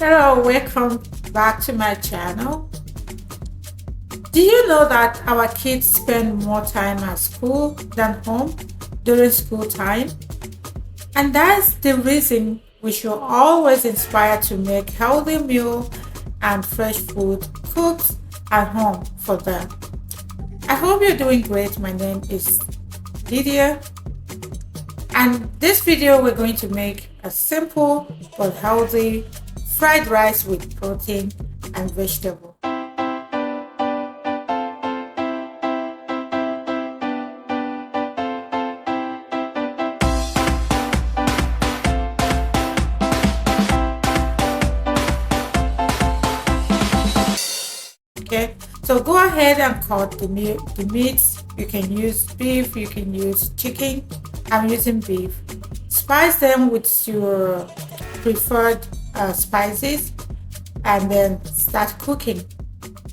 Hello, welcome back to my channel. Do you know that our kids spend more time at school than home during school time? And that's the reason we should always inspire to make healthy meal and fresh food cooked at home for them. I hope you're doing great. My name is Lydia, and this video we're going to make a simple but healthy fried rice with protein and vegetable. Okay, so go ahead and cut the meats. You can use beef, you can use chicken. I'm using beef. Spice them with your preferred spices and then start cooking.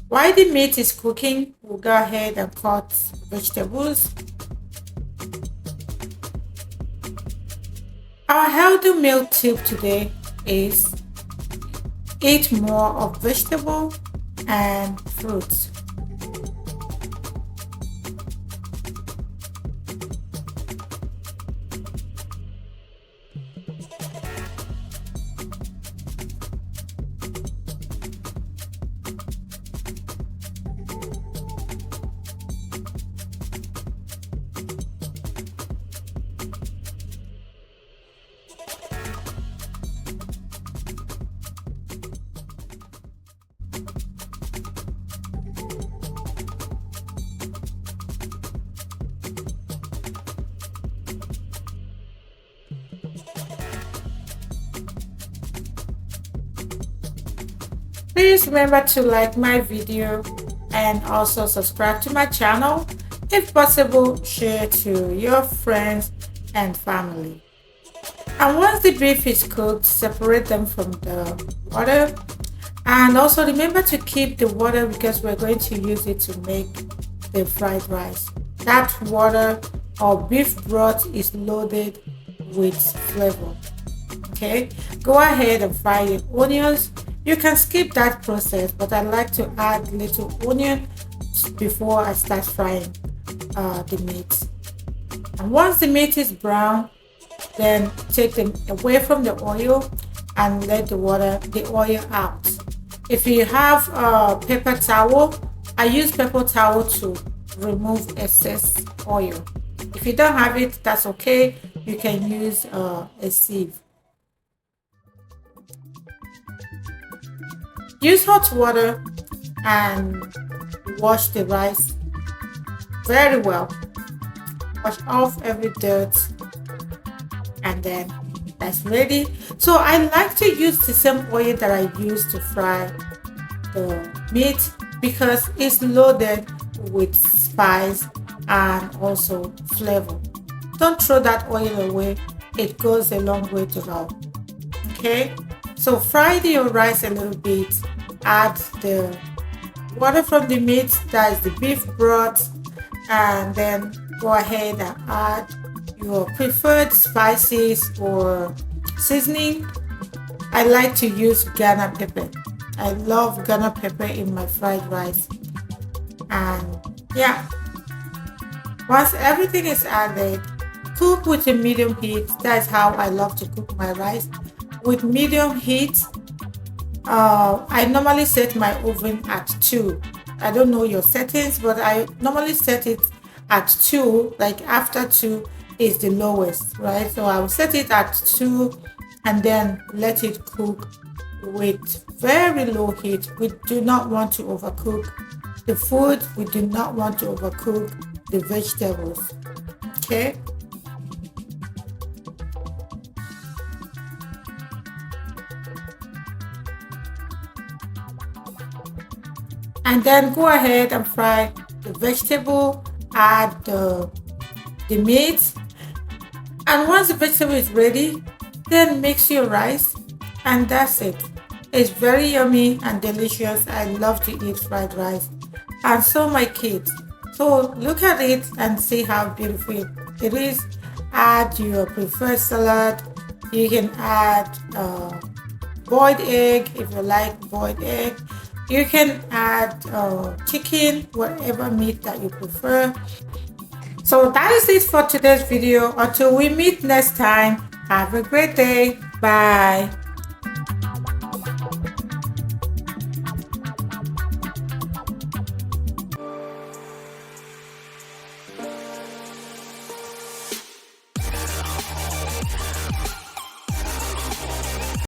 While the meat is cooking, we'll go ahead and cut vegetables. Our healthy meal tip today is eat more of vegetable and fruits. Please remember to like my video and also subscribe to my channel. If possible, share to your friends and family. And once the beef is cooked, separate them from the water. And also remember to keep the water because we're going to use it to make the fried rice. That water or beef broth is loaded with flavor. Okay, go ahead and fry your onions. You can skip that process, but I like to add little onion before I start frying the meat. And once the meat is brown, then take them away from the oil and let the oil out. If you have a paper towel, I use paper towel to remove excess oil. If you don't have it, that's okay. You can use a sieve. Use hot water and wash the rice very well. Wash off every dirt and then that's ready. So I like to use the same oil that I use to fry the meat because it's loaded with spice and also flavor. Don't throw that oil away. It goes a long way to go. Okay, so fry your rice a little bit. Add the water from the meat, that is the beef broth, and then go ahead and add your preferred spices or seasoning. I like to use Ghana pepper. I love Ghana pepper in my fried rice. And yeah, once everything is added, cook with a medium heat. That's how I love to cook my rice, with medium heat. I normally set my oven at 2. I don't know your settings, but I normally set it at 2. Like after 2 is the lowest, right? So I will set it at 2 and then let it cook with very low heat. We do not want to overcook the food. We do not want to overcook the vegetables. Okay. And then go ahead and fry the vegetable, add the meat, and once the vegetable is ready, then mix your rice, and that's it. It's very yummy and delicious. I love to eat fried rice, and so my kids. So look at it and see how beautiful it is. Add your preferred salad. You can add boiled egg if you like boiled egg. You can add chicken, whatever meat that you prefer. So that is it for today's video. Until we meet next time, have a great day. Bye.